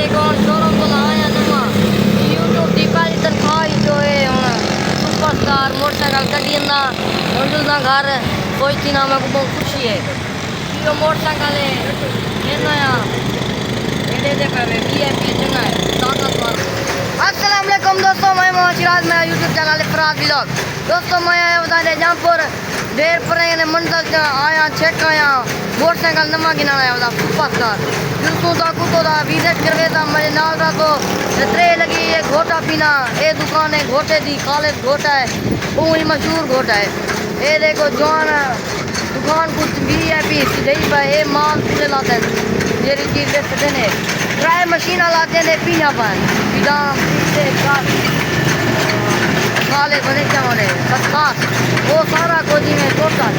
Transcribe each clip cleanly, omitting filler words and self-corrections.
देखो शोरूम को लाया नुमा यूट्यूब दी पहली तनख्वाह जो है हुन सुपरस्टार मोटरसाइकिल कढी ना मंजुल ना घर पहुंची ना मैं को बहुत खुशी है ये मोटरसाइकिल है नया ये दे पे वीआईपी चंगा है ताकतवर। अस्सलाम वालेकुम दोस्तों, मैं मोहम्मद सिराज, मेरा यूट्यूब चैनल है फराज व्लॉग। दोस्तों मैं आया बता दे जहाँपुर देर पर मंजिल आया चेक आया मोटरसाइकिल नमा गिना आया बता सुपरस्टार बिल्कुल दा कुतो दा विजिट करवे दा मेरे नाल दा तो त्रे लगी ये घोटा पीना ये दुकान है घोटे दी खालिद घोटा है वो ही मशहूर घोटा है। ये देखो जवान दुकान कुछ वीआईपी सीधे पे ये माल पूरे लाते हैं जेरी चीज देखते हैं ड्राई मशीन लाते हैं पीना पान बादाम पीते काले बने चावले खास वो सारा कुछ में टोटल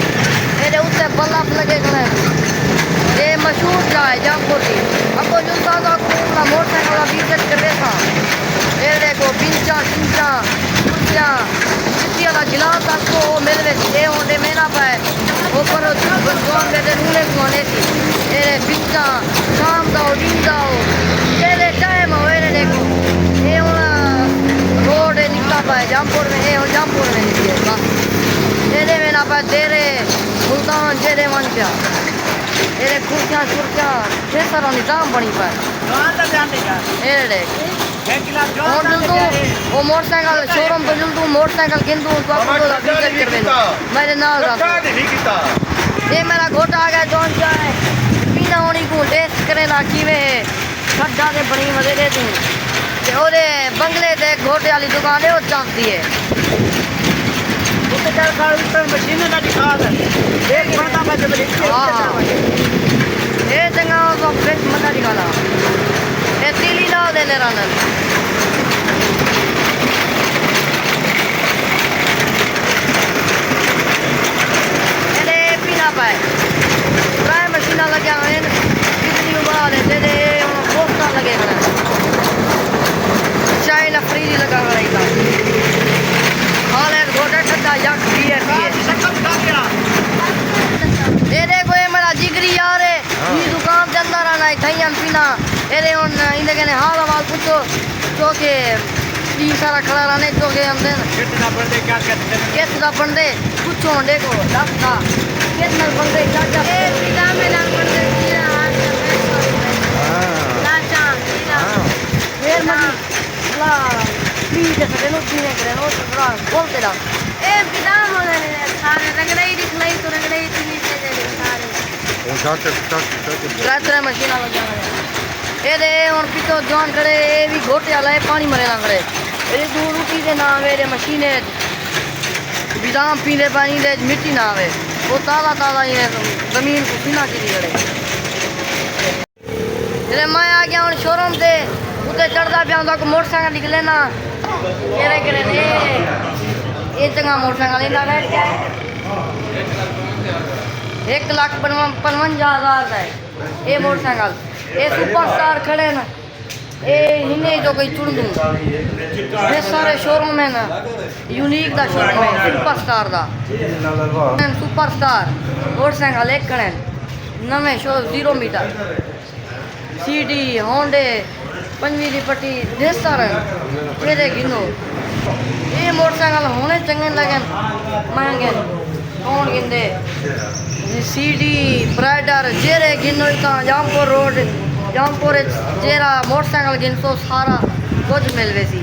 मेरे उत्ते बल्लभ लगे गए ये मशहूर चाय जमपुर की आपको जो सादा कोला मोटरसाइकिल का विजिट कर रहे था ये देखो बिंचा चिंचा कुर्सियाँ किसी वाला गिलास आपको मिल रहे थे होंगे मेरा पाए ऊपर दुकान बेटे रूले घुमाने थी ये बिंचा शाम दाओ दिन दाओ ये टाइम हो ये देखो ये रोड निकला पाए जमपुर में ये जमपुर में निकलेगा तेरे में ना पाए तेरे मुल्तान जेरे मन पे तेरे कुर्सियाँ कुर्सियाँ छः सारा निज़ाम बनी पाए ये देख और जुल्दू वो मोटरसाइकिल शोरूम पे जुल्दू मोटरसाइकिल गिनदू तो मेरे नाल ये मेरा घोटा आ गया जौन चाहे पीना होनी को टेस्ट करे ना किवे खड्डा से बनी मजे दे दूँ और बंगले से घोटे वाली दुकान है वो चलती है मशीन का दिखा ये चंगा फ्रेश मजा दिखाना ये तीली ना दे ले रहा पीना पाए ड्राई मशीन लगे हुए बिजली उबाल दे दे पोस्टर लगे हुए चाय ना फ्री लगा हुआ है हाल है घोटा ठंडा या ये देखो ये मेरा जिगरी यार है ये दुकान के अंदर आना है थैया पीना ये उन इनके कहने हाल हवाल पूछो तो के ये सारा खड़ा रहने तो के अंदर कितना बंदे क्या कहते हैं कितना बंदे कुछ होंडे को दसता कितना बंदे क्या क्या ए पिता में ना बंदे किया हाथ में लाचा फिर मनी ला प्लीज ऐसे नो पीने करे नो थोड़ा बोलते रहो ए पिता मोने सारे रगड़े ही दिखलाई तो रगड़े ही तीन से दे सारे वो चाचा चाचा मशीन आ गया ये दे और पितो जॉन करे ये भी घोटे वाला है पानी मरे ना करे ये दूर रोटी दे ना मेरे मशीने बादाम पीले पानी दे मिट्टी ना आवे वो ताज़ा ताज़ा ये जमीन को सीना की करे ये मैं आ गया हूँ शोरूम से उते चढ़ता पे आंदा को मोटरसाइकिल निकले ना केरे केरे ये चंगा मोटरसाइकिल इना रेट क्या है 1,55,000 का है ये मोटरसाइकिल ये सुपरस्टार खड़े ना ये इन्हें जो कोई चुन दूँ ये सारे शोरूम है ना यूनिक दा शोरूम है सुपरस्टार मोटरसाइकिल एक खड़े नवे शो 0 मीटर सीडी होंडे पंजवी दी पट्टी ढेर सारे मेरे गिनो ये मोटरसाइकिल होने चंगे लगे महंगे कौन गिनदे सीडी ब्राइडर जेरे गिनो का जमपुर रोड जमपुर जेरा मोटरसाइकिल गिन तो सारा कुछ मिलवे सी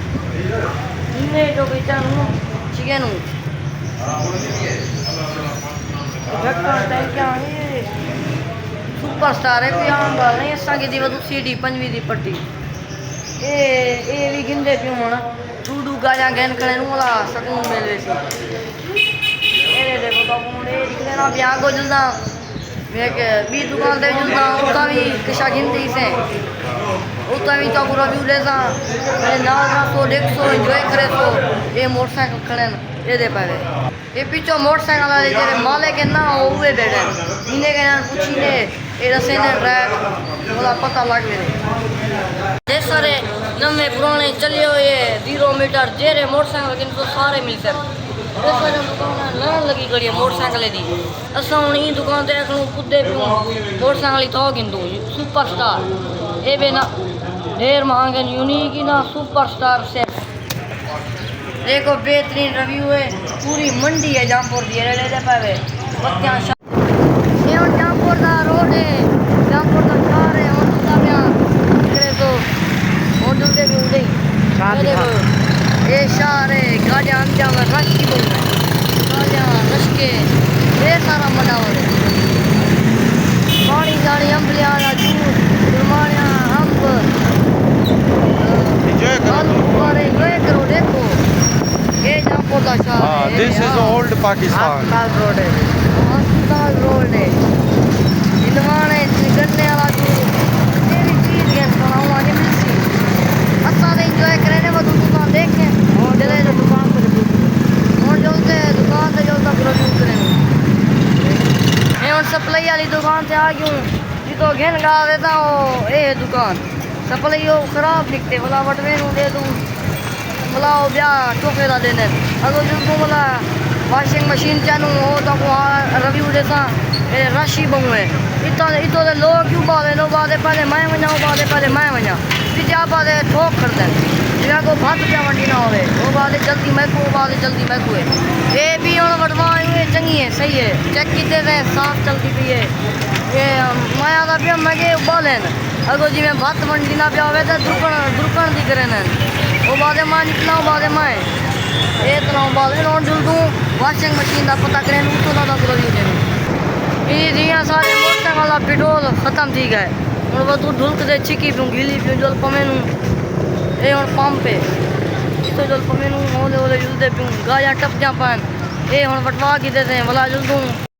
इन्हें जो कोई चाहूँ चिकन सुपरस्टार है आम बाल नहीं असा की दी सीडी पंजवी दी पट्टी ये भी गिनते पियो होना टूडू गाजा गैन खड़े वाला सकून मिलवे सी ये देखो तो मुंडे निकलेना ब्याह को जुलदा मैं बी दुकान दे जुलदा उता भी किसा गिनती से उता भी तो पूरा व्यू लेता मेरे नाल ना तो 150 एंजॉय करे तो ये मोटरसाइकिल खड़े ये दे पावे ये पीछे मोटरसाइकिल वाले जेरे मालिक है ना हुए बैठे इन्हें के नाम पूछी ने ये रसे ने ड्राइव वाला पता लग गया ये सारे नवे पुराने चले हुए 0 मीटर जेरे मोटरसाइकिल किन तो सारे मिलते लड़न लगी कड़ी मोटरसाइकिल की असा हूँ ई दुकान देखूँ कुदे पियूँ मोटरसाइकिल थो गिनदू सुपरस्टार ये बे ना ढेर महंगे यूनिक ही ना सुपरस्टार से देखो बेहतरीन रिव्यू है पूरी मंडी है जामपुर दी ले ले पावे बत्तियां ये और जामपुर दा रोड है जामपुर दा शहर है और दूसरा में करे तो होटल के भी उड़े देखो ये शहर है गाड़ियां हम जावा रश की बोल गाड़ियां रश के ढेर सारा मनावर है पानी जानी अम्बलियां जूस गुरमानिया अम्ब एंजॉय करो देखो ये जामपुर का शहर है this is old Pakistan road है अस्पताल रोड है इनवाने गन्ने वाला दूध तेरी चीज के सुनाऊं आज मिलती अच्छा से एंजॉय करने वो दुकान देखें और चले तो दुकान पर और जल्दी दुकान से जल्दी पूरा व्यू करेंगे मैं और सप्लाई वाली दुकान से आ गई हूँ ये तो घेन गा देता हूँ ये दुकान सप्लाई वो खराब निकते बोला बटवे दे दूँ बोला वो ब्याह टोके दा देने अगर जो बोला वॉशिंग मशीन चालू हो तो रिव्यू जैसा रश ही बहु है इतो तो लोग क्यों बाधे पहले मैं वञा बाधे पहले मैं वञा पिछा बाधे ठोक कर दें जगह को भात पिया वंडी ना होवे वो बाधे जल्दी महकू वो बाधे जल्दी महकू है ये भी हम वटवा हुए चंगी है सही है चेक कीते थे साफ चलती पी है ये माया का पिया मगे उबालें अगर जी मैं भात वंडी ना पिया होवे तो दुर्कण दी करें वो बाधे मां निकला बाधे माए ये इतना बाधे नोट जुल दूँ वॉशिंग मशीन का पता करें तो ना रिव्यू देने ये जियां सारे मोटरसाइकिल का पेट्रोल खत्म थी गए और वो तू ढुलक दे छिकी पियूँ गीली पियूँ जल पमे ये और पंप पे तो जल पमे ओले ओले जुलते पियूँ गाया टप जा पान ये हम वटवा की देते हैं भला जुल दूँ